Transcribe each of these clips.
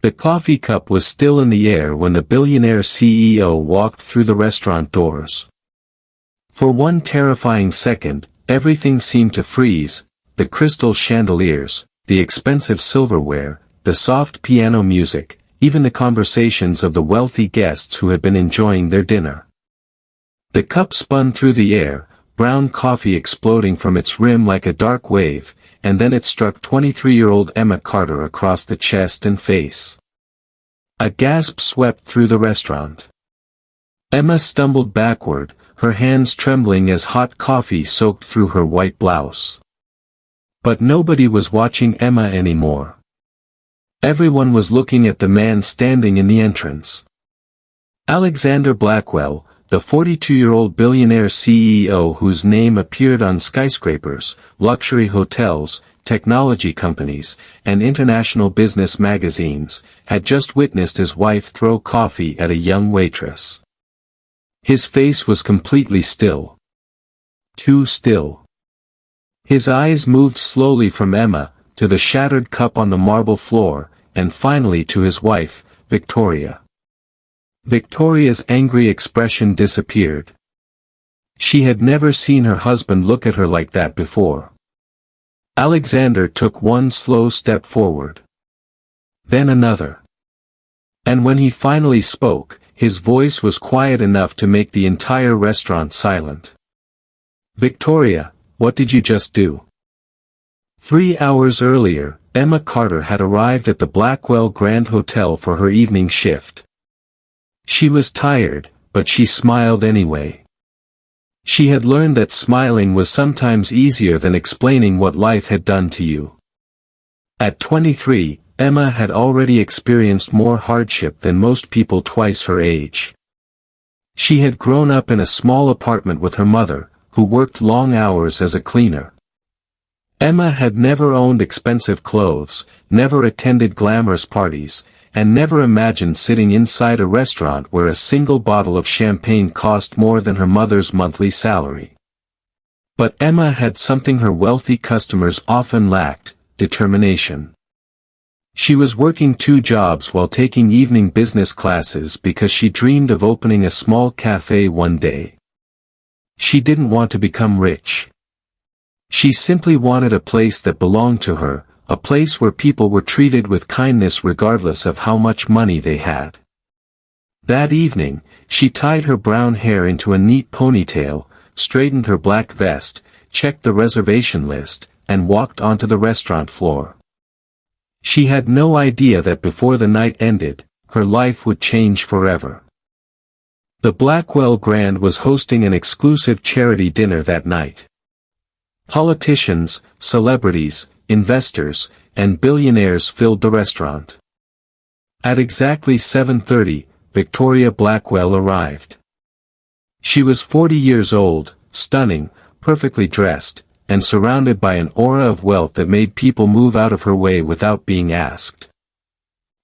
The coffee cup was still in the air when the billionaire CEO walked through the restaurant doors. For one terrifying second, everything seemed to freeze: the crystal chandeliers, the expensive silverware, the soft piano music, even the conversations of the wealthy guests who had been enjoying their dinner. The cup spun through the air, brown coffee exploding from its rim like a dark wave, and then it struck 23-year-old Emma Carter across the chest and face. A gasp swept through the restaurant. Emma stumbled backward, her hands trembling as hot coffee soaked through her white blouse. But nobody was watching Emma anymore. Everyone was looking at the man standing in the entrance. Alexander Blackwell, the 42-year-old billionaire CEO whose name appeared on skyscrapers, luxury hotels, technology companies, and international business magazines, had just witnessed his wife throw coffee at a young waitress. His face was completely still. Too still. His eyes moved slowly from Emma, to the shattered cup on the marble floor, and finally to his wife, Victoria. Victoria's angry expression disappeared. She had never seen her husband look at her like that before. Alexander took one slow step forward. Then another. And when he finally spoke, his voice was quiet enough to make the entire restaurant silent. "Victoria, what did you just do?" 3 hours earlier, Emma Carter had arrived at the Blackwell Grand Hotel for her evening shift. She was tired, but she smiled anyway. She had learned that smiling was sometimes easier than explaining what life had done to you. At 23, Emma had already experienced more hardship than most people twice her age. She had grown up in a small apartment with her mother, who worked long hours as a cleaner. Emma had never owned expensive clothes, never attended glamorous parties, and never imagined sitting inside a restaurant where a single bottle of champagne cost more than her mother's monthly salary. But Emma had something her wealthy customers often lacked: determination. She was working 2 jobs while taking evening business classes because she dreamed of opening a small cafe one day. She didn't want to become rich. She simply wanted a place that belonged to her, a place where people were treated with kindness regardless of how much money they had. That evening, she tied her brown hair into a neat ponytail, straightened her black vest, checked the reservation list, and walked onto the restaurant floor. She had no idea that before the night ended, her life would change forever. The Blackwell Grand was hosting an exclusive charity dinner that night. Politicians, celebrities, investors, and billionaires filled the restaurant. At exactly 7:30, Victoria Blackwell arrived. She was 40 years old, stunning, perfectly dressed, and surrounded by an aura of wealth that made people move out of her way without being asked.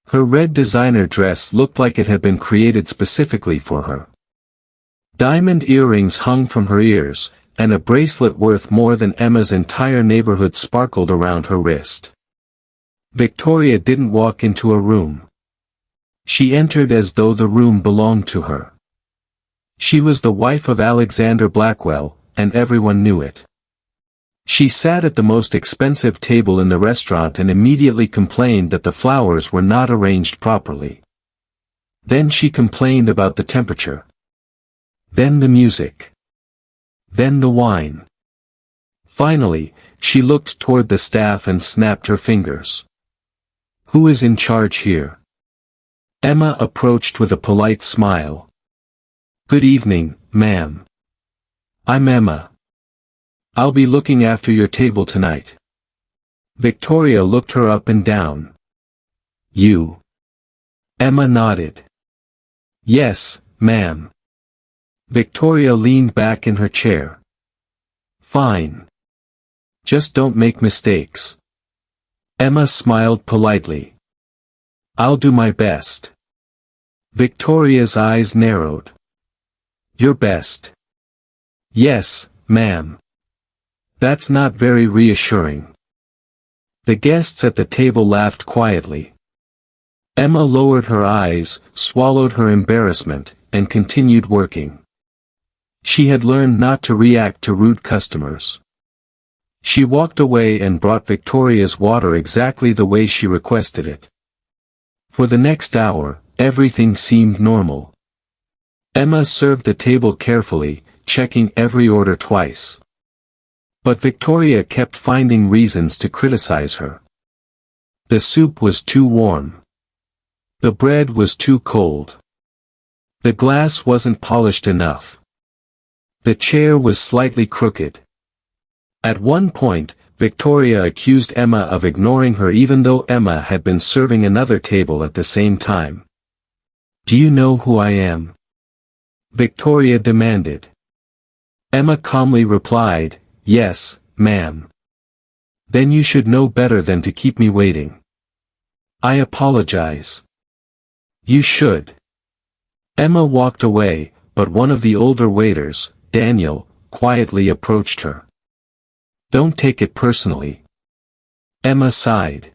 Her red designer dress looked like it had been created specifically for her. Diamond earrings hung from her ears, and a bracelet worth more than Emma's entire neighborhood sparkled around her wrist. Victoria didn't walk into a room. She entered as though the room belonged to her. She was the wife of Alexander Blackwell, and everyone knew it. She sat at the most expensive table in the restaurant and immediately complained that the flowers were not arranged properly. Then she complained about the temperature. Then the music. Then the wine. Finally, she looked toward the staff and snapped her fingers. "Who is in charge here?" Emma approached with a polite smile. "Good evening, ma'am. I'm Emma. I'll be looking after your table tonight." Victoria looked her up and down. "You?" Emma nodded. "Yes, ma'am." Victoria leaned back in her chair. "Fine. Just don't make mistakes." Emma smiled politely. "I'll do my best." Victoria's eyes narrowed. "Your best?" "Yes, ma'am." "That's not very reassuring." The guests at the table laughed quietly. Emma lowered her eyes, swallowed her embarrassment, and continued working. She had learned not to react to rude customers. She walked away and brought Victoria's water exactly the way she requested it. For the next hour, everything seemed normal. Emma served the table carefully, checking every order twice. But Victoria kept finding reasons to criticize her. The soup was too warm. The bread was too cold. The glass wasn't polished enough. The chair was slightly crooked. At one point, Victoria accused Emma of ignoring her even though Emma had been serving another table at the same time. "Do you know who I am?" Victoria demanded. Emma calmly replied, "Yes, ma'am." "Then you should know better than to keep me waiting." "I apologize." "You should." Emma walked away, but one of the older waiters, Daniel, quietly approached her. "Don't take it personally." Emma sighed.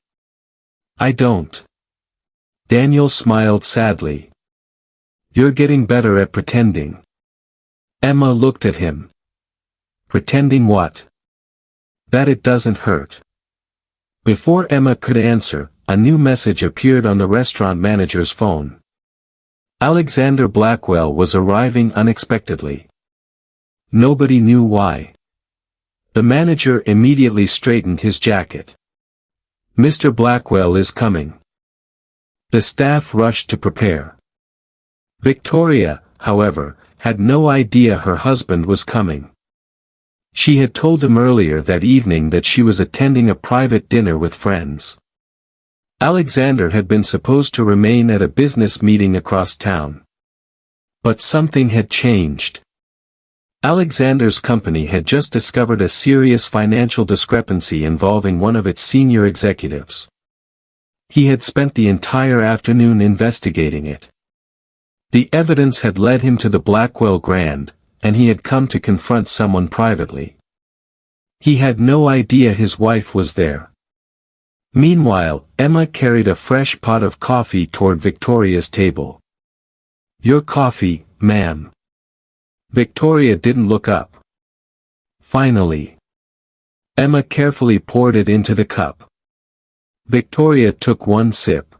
"I don't." Daniel smiled sadly. "You're getting better at pretending." Emma looked at him. "Pretending what?" "That it doesn't hurt." Before Emma could answer, a new message appeared on the restaurant manager's phone. Alexander Blackwell was arriving unexpectedly. Nobody knew why. The manager immediately straightened his jacket. "Mr. Blackwell is coming." The staff rushed to prepare. Victoria, however, had no idea her husband was coming. She had told him earlier that evening that she was attending a private dinner with friends. Alexander had been supposed to remain at a business meeting across town. But something had changed. Alexander's company had just discovered a serious financial discrepancy involving one of its senior executives. He had spent the entire afternoon investigating it. The evidence had led him to the Blackwell Grand, and he had come to confront someone privately. He had no idea his wife was there. Meanwhile, Emma carried a fresh pot of coffee toward Victoria's table. "Your coffee, ma'am." Victoria didn't look up. Finally. Emma carefully poured it into the cup. Victoria took one sip.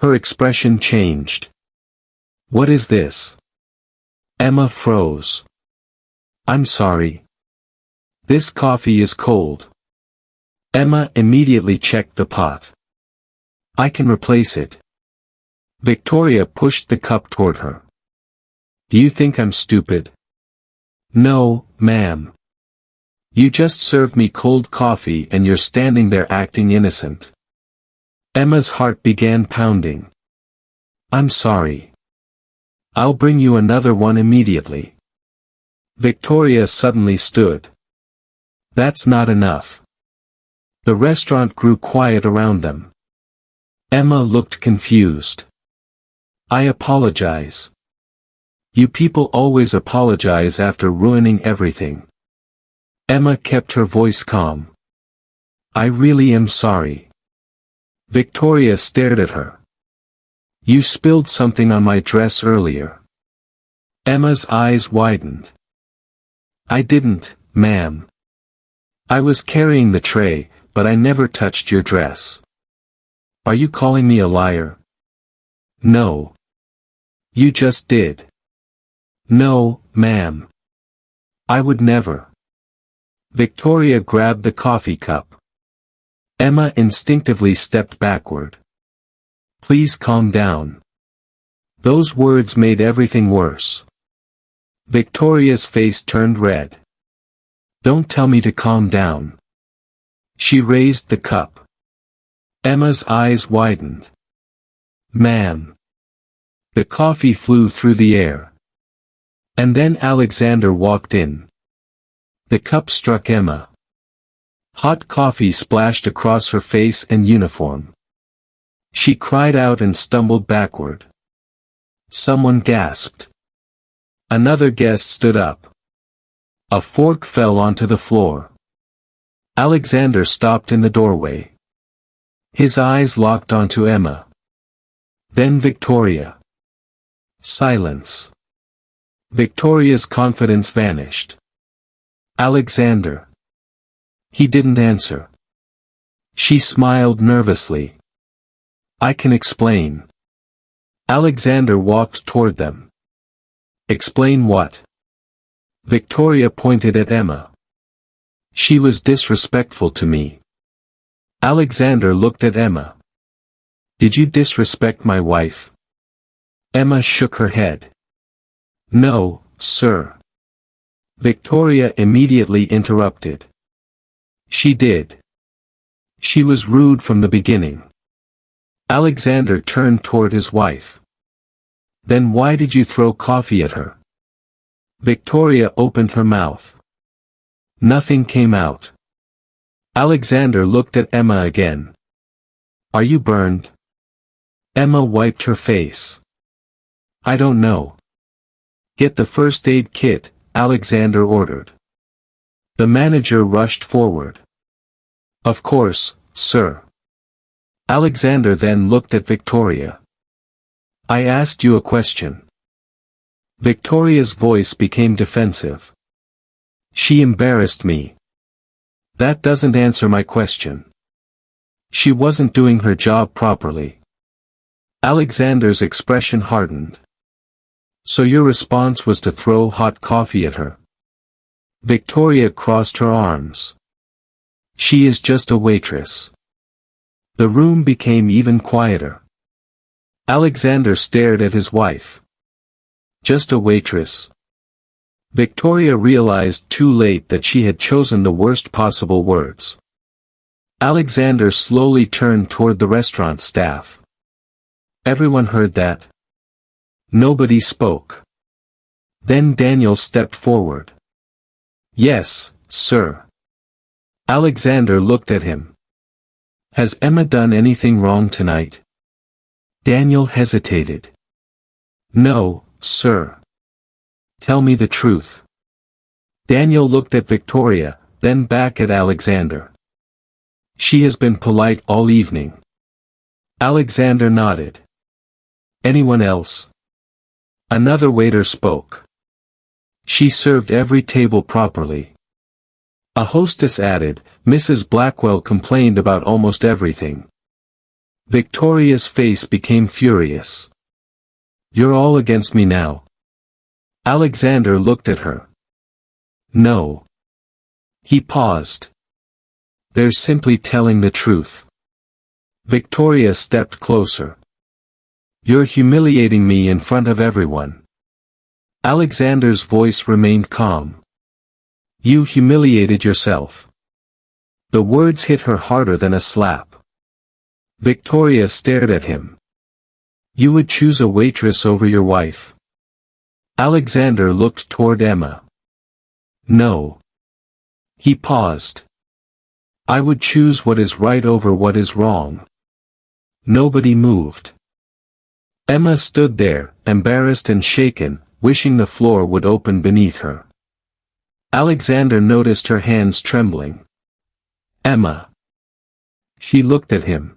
Her expression changed. "What is this?" Emma froze. "I'm sorry. This coffee is cold." Emma immediately checked the pot. "I can replace it." Victoria pushed the cup toward her. "Do you think I'm stupid?" "No, ma'am. You just served me cold coffee and you're standing there acting innocent." Emma's heart began pounding. "I'm sorry. I'll bring you another one immediately." Victoria suddenly stood. "That's not enough." The restaurant grew quiet around them. Emma looked confused. "I apologize." "You people always apologize after ruining everything." Emma kept her voice calm. "I really am sorry." Victoria stared at her. "You spilled something on my dress earlier." Emma's eyes widened. "I didn't, ma'am. I was carrying the tray, but I never touched your dress." "Are you calling me a liar?" "No. You just did." "No, ma'am. I would never." Victoria grabbed the coffee cup. Emma instinctively stepped backward. "Please calm down." Those words made everything worse. Victoria's face turned red. "Don't tell me to calm down." She raised the cup. Emma's eyes widened. "Ma'am." The coffee flew through the air. And then Alexander walked in. The cup struck Emma. Hot coffee splashed across her face and uniform. She cried out and stumbled backward. Someone gasped. Another guest stood up. A fork fell onto the floor. Alexander stopped in the doorway. His eyes locked onto Emma. Then Victoria. Silence. Victoria's confidence vanished. Alexander. He didn't answer. She smiled nervously. I can explain. Alexander walked toward them. Explain what? Victoria pointed at Emma. She was disrespectful to me. Alexander looked at Emma. Did you disrespect my wife? Emma shook her head. No, sir. Victoria immediately interrupted. She did. She was rude from the beginning. Alexander turned toward his wife. Then why did you throw coffee at her? Victoria opened her mouth. Nothing came out. Alexander looked at Emma again. Are you burned? Emma wiped her face. I don't know. Get the first aid kit, Alexander ordered. The manager rushed forward. Of course, sir. Alexander then looked at Victoria. I asked you a question. Victoria's voice became defensive. She embarrassed me. That doesn't answer my question. She wasn't doing her job properly. Alexander's expression hardened. So your response was to throw hot coffee at her? Victoria crossed her arms. She is just a waitress. The room became even quieter. Alexander stared at his wife. Just a waitress. Victoria realized too late that she had chosen the worst possible words. Alexander slowly turned toward the restaurant staff. Everyone heard that. Nobody spoke. Then Daniel stepped forward. Yes, sir. Alexander looked at him. Has Emma done anything wrong tonight? Daniel hesitated. No, sir. Tell me the truth. Daniel looked at Victoria, then back at Alexander. She has been polite all evening. Alexander nodded. Anyone else? Another waiter spoke. She served every table properly. A hostess added, Mrs. Blackwell complained about almost everything. Victoria's face became furious. You're all against me now. Alexander looked at her. No. He paused. They're simply telling the truth. Victoria stepped closer. You're humiliating me in front of everyone. Alexander's voice remained calm. You humiliated yourself. The words hit her harder than a slap. Victoria stared at him. You would choose a waitress over your wife? Alexander looked toward Emma. No. He paused. I would choose what is right over what is wrong. Nobody moved. Emma stood there, embarrassed and shaken, wishing the floor would open beneath her. Alexander noticed her hands trembling. Emma. She looked at him.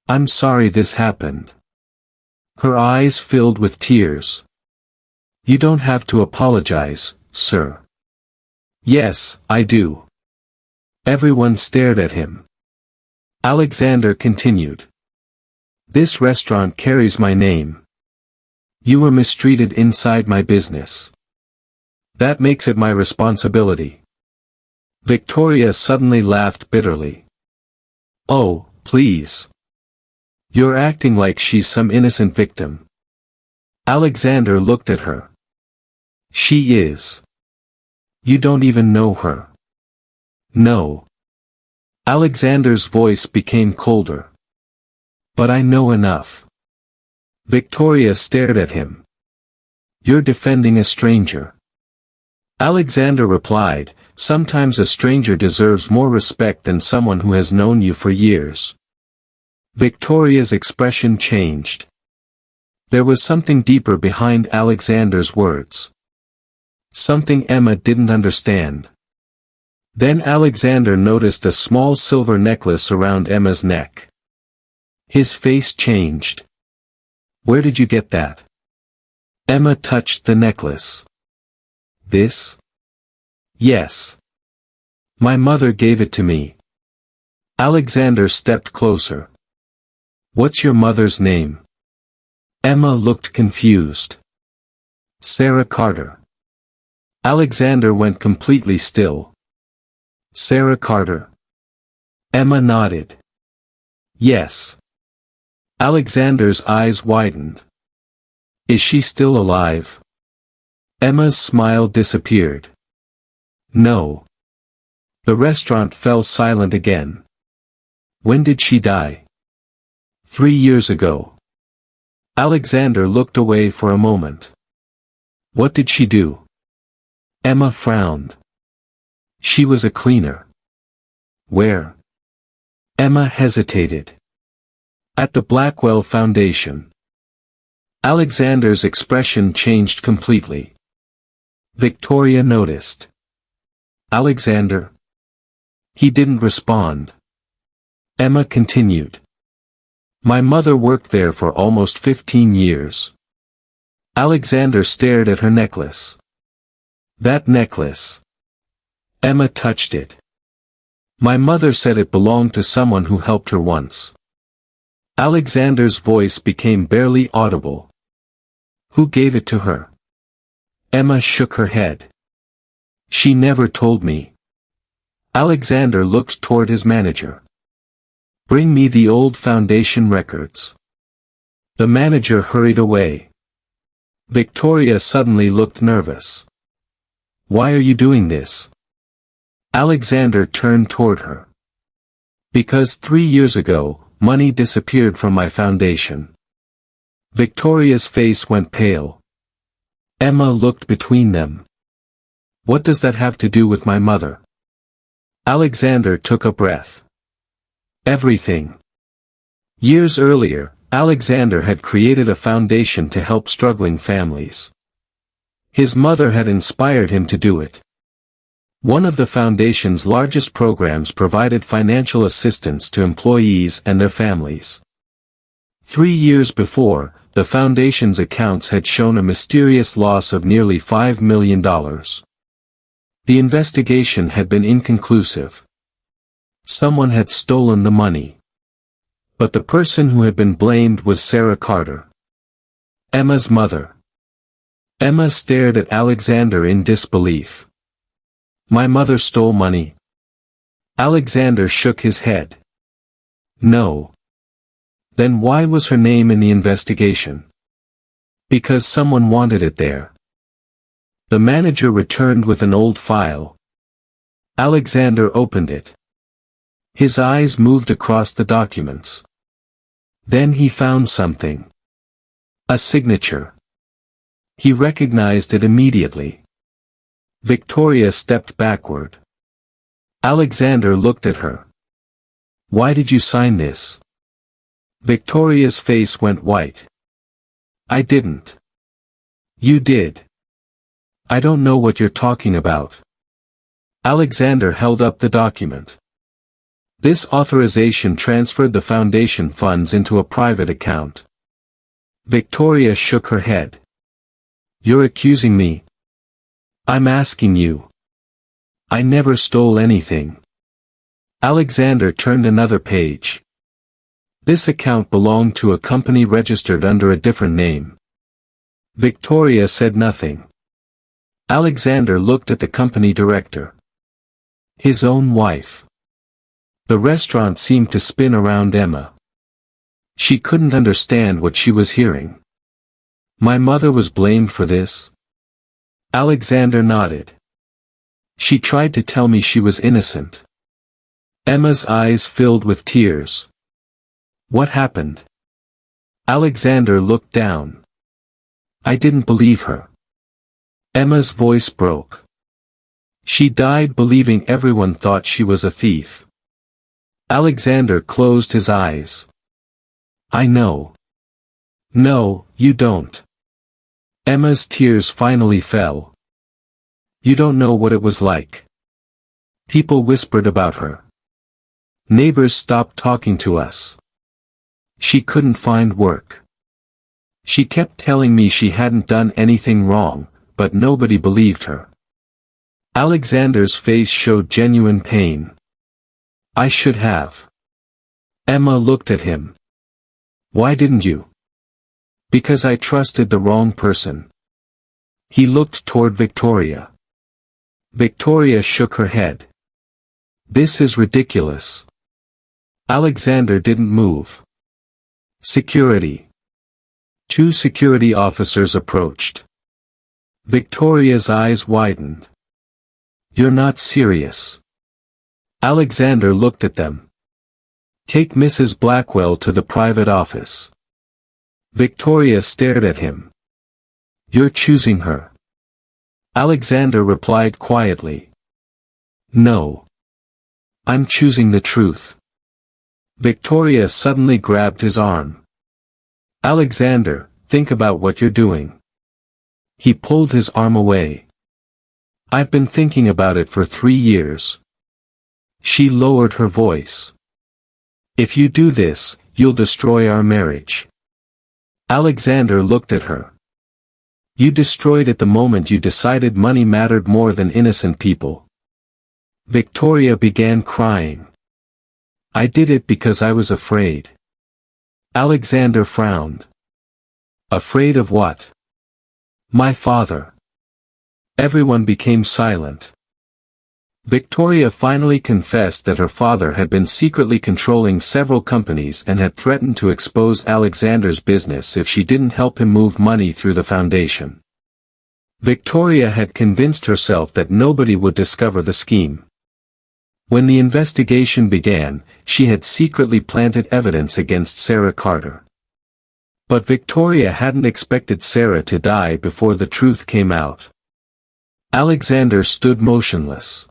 I'm sorry this happened. Her eyes filled with tears. You don't have to apologize, sir. Yes, I do. Everyone stared at him. Alexander continued. This restaurant carries my name. You were mistreated inside my business. That makes it my responsibility. Victoria suddenly laughed bitterly. Oh, please. You're acting like she's some innocent victim. Alexander looked at her. She is. You don't even know her. No. Alexander's voice became colder. But I know enough. Victoria stared at him. You're defending a stranger. Alexander replied, sometimes a stranger deserves more respect than someone who has known you for years. Victoria's expression changed. There was something deeper behind Alexander's words. Something Emma didn't understand. Then Alexander noticed a small silver necklace around Emma's neck. His face changed. Where did you get that? Emma touched the necklace. This? Yes. My mother gave it to me. Alexander stepped closer. What's your mother's name? Emma looked confused. Sarah Carter. Alexander went completely still. Sarah Carter. Emma nodded. Yes. Alexander's eyes widened. Is she still alive? Emma's smile disappeared. No. The restaurant fell silent again. When did she die? 3 years ago. Alexander looked away for a moment. What did she do? Emma frowned. She was a cleaner. Where? Emma hesitated. At the Blackwell Foundation. Alexander's expression changed completely. Victoria noticed. Alexander? He didn't respond. Emma continued. My mother worked there for almost 15 years. Alexander stared at her necklace. That necklace. Emma touched it. My mother said it belonged to someone who helped her once. Alexander's voice became barely audible. Who gave it to her? Emma shook her head. She never told me. Alexander looked toward his manager. Bring me the old foundation records. The manager hurried away. Victoria suddenly looked nervous. Why are you doing this? Alexander turned toward her. Because 3 years ago, money disappeared from my foundation. Victoria's face went pale. Emma looked between them. What does that have to do with my mother? Alexander took a breath. Everything. Years earlier, Alexander had created a foundation to help struggling families. His mother had inspired him to do it. One of the foundation's largest programs provided financial assistance to employees and their families. 3 years before, the foundation's accounts had shown a mysterious loss of nearly $5 million. The investigation had been inconclusive. Someone had stolen the money. But the person who had been blamed was Sarah Carter, Emma's mother. Emma stared at Alexander in disbelief. My mother stole money. Alexander shook his head. No. Then why was her name in the investigation? Because someone wanted it there. The manager returned with an old file. Alexander opened it. His eyes moved across the documents. Then he found something. A signature. He recognized it immediately. Victoria stepped backward. Alexander looked at her. Why did you sign this? Victoria's face went white. I didn't. You did. I don't know what you're talking about. Alexander held up the document. This authorization transferred the foundation funds into a private account. Victoria shook her head. You're accusing me? I'm asking you. I never stole anything. Alexander turned another page. This account belonged to a company registered under a different name. Victoria said nothing. Alexander looked at the company director. His own wife. The restaurant seemed to spin around Emma. She couldn't understand what she was hearing. My mother was blamed for this? Alexander nodded. She tried to tell me she was innocent. Emma's eyes filled with tears. What happened? Alexander looked down. I didn't believe her. Emma's voice broke. She died believing everyone thought she was a thief. Alexander closed his eyes. I know. No, you don't. Emma's tears finally fell. You don't know what it was like. People whispered about her. Neighbors stopped talking to us. She couldn't find work. She kept telling me she hadn't done anything wrong, but nobody believed her. Alexander's face showed genuine pain. I should have. Emma looked at him. Why didn't you? Because I trusted the wrong person. He looked toward Victoria. Victoria shook her head. This is ridiculous. Alexander didn't move. Security. 2 security officers approached. Victoria's eyes widened. You're not serious. Alexander looked at them. Take Mrs. Blackwell to the private office. Victoria stared at him. You're choosing her. Alexander replied quietly. No. I'm choosing the truth. Victoria suddenly grabbed his arm. Alexander, think about what you're doing. He pulled his arm away. I've been thinking about it for 3 years. She lowered her voice. If you do this, you'll destroy our marriage. Alexander looked at her. You destroyed it the moment you decided money mattered more than innocent people. Victoria began crying. I did it because I was afraid. Alexander frowned. Afraid of what? My father. Everyone became silent. Victoria finally confessed that her father had been secretly controlling several companies and had threatened to expose Alexander's business if she didn't help him move money through the foundation. Victoria had convinced herself that nobody would discover the scheme. When the investigation began, she had secretly planted evidence against Sarah Carter. But Victoria hadn't expected Sarah to die before the truth came out. Alexander stood motionless.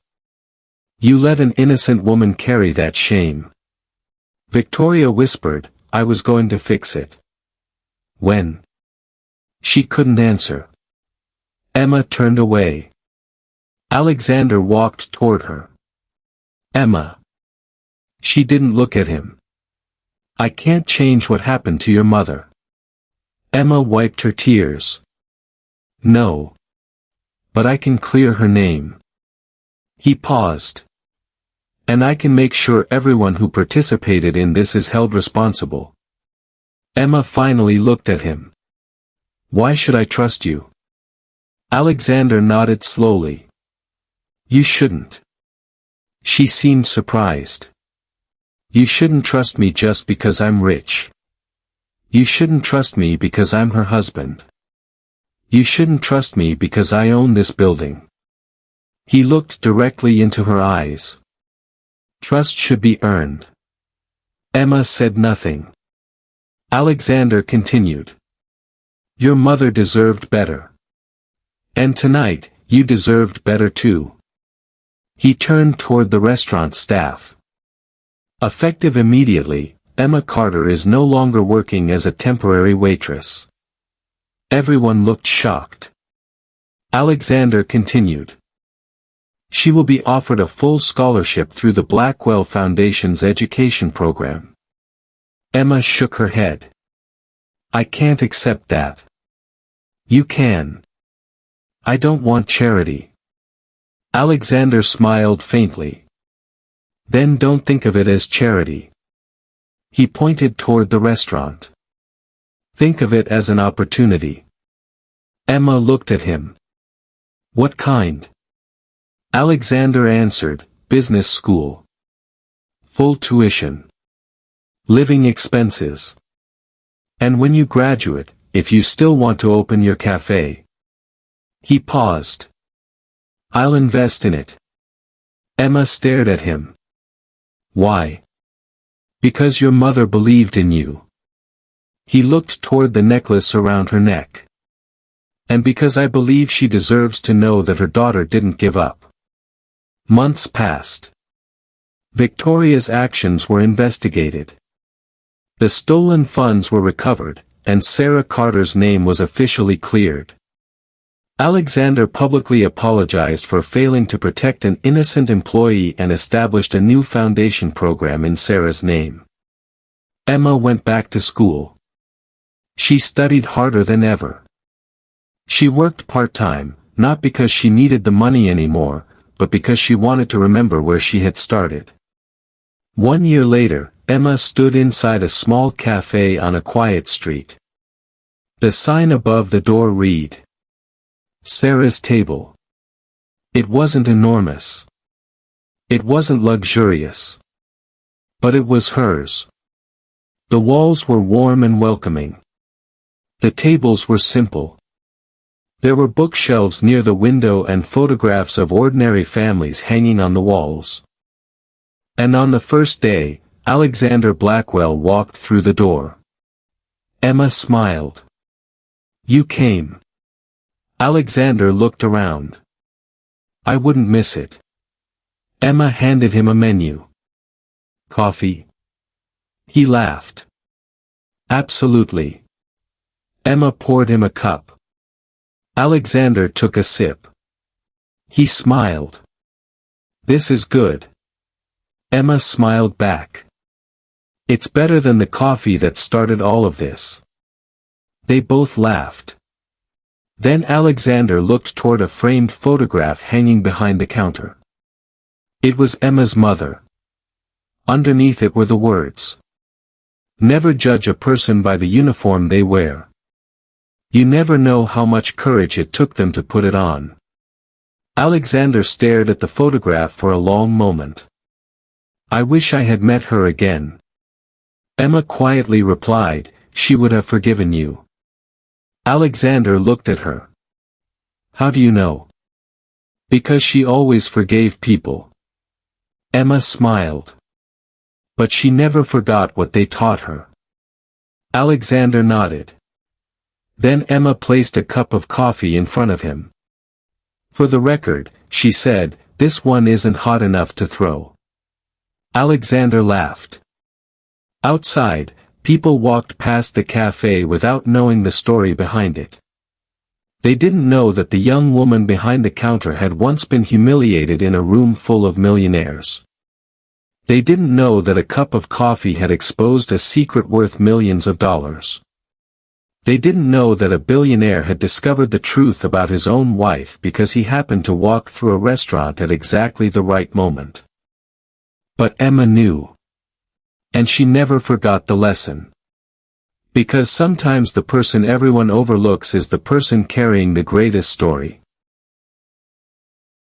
You let an innocent woman carry that shame. Victoria whispered, I was going to fix it. When? She couldn't answer. Emma turned away. Alexander walked toward her. Emma. She didn't look at him. I can't change what happened to your mother. Emma wiped her tears. No. But I can clear her name. He paused. And I can make sure everyone who participated in this is held responsible. Emma finally looked at him. Why should I trust you? Alexander nodded slowly. You shouldn't. She seemed surprised. You shouldn't trust me just because I'm rich. You shouldn't trust me because I'm her husband. You shouldn't trust me because I own this building. He looked directly into her eyes. Trust should be earned. Emma said nothing. Alexander continued. Your mother deserved better. And tonight, you deserved better too. He turned toward the restaurant staff. Effective immediately, Emma Carter is no longer working as a temporary waitress. Everyone looked shocked. Alexander continued. She will be offered a full scholarship through the Blackwell Foundation's education program. Emma shook her head. I can't accept that. You can. I don't want charity. Alexander smiled faintly. Then don't think of it as charity. He pointed toward the restaurant. Think of it as an opportunity. Emma looked at him. What kind? Alexander answered, business school. Full tuition. Living expenses. And when you graduate, if you still want to open your cafe. He paused. I'll invest in it. Emma stared at him. Why? Because your mother believed in you. He looked toward the necklace around her neck. And because I believe she deserves to know that her daughter didn't give up. Months passed. Victoria's actions were investigated. The stolen funds were recovered, and Sarah Carter's name was officially cleared. Alexander publicly apologized for failing to protect an innocent employee and established a new foundation program in Sarah's name. Emma went back to school. She studied harder than ever. She worked part-time, not because she needed the money anymore, but because she wanted to remember where she had started. 1 year later, Emma stood inside a small cafe on a quiet street. The sign above the door read, "Sarah's Table." It wasn't enormous. It wasn't luxurious. But it was hers. The walls were warm and welcoming. The tables were simple. There were bookshelves near the window and photographs of ordinary families hanging on the walls. And on the first day, Alexander Blackwell walked through the door. Emma smiled. "You came." Alexander looked around. "I wouldn't miss it." Emma handed him a menu. "Coffee?" He laughed. "Absolutely." Emma poured him a cup. Alexander took a sip. He smiled. "This is good." Emma smiled back. "It's better than the coffee that started all of this." They both laughed. Then Alexander looked toward a framed photograph hanging behind the counter. It was Emma's mother. Underneath it were the words, "Never judge a person by the uniform they wear. You never know how much courage it took them to put it on." Alexander stared at the photograph for a long moment. "I wish I had met her again." Emma quietly replied, "She would have forgiven you." Alexander looked at her. "How do you know?" "Because she always forgave people." Emma smiled. "But she never forgot what they taught her." Alexander nodded. Then Emma placed a cup of coffee in front of him. "For the record," she said, "this one isn't hot enough to throw." Alexander laughed. Outside, people walked past the cafe without knowing the story behind it. They didn't know that the young woman behind the counter had once been humiliated in a room full of millionaires. They didn't know that a cup of coffee had exposed a secret worth millions of dollars. They didn't know that a billionaire had discovered the truth about his own wife because he happened to walk through a restaurant at exactly the right moment. But Emma knew. And she never forgot the lesson. Because sometimes the person everyone overlooks is the person carrying the greatest story.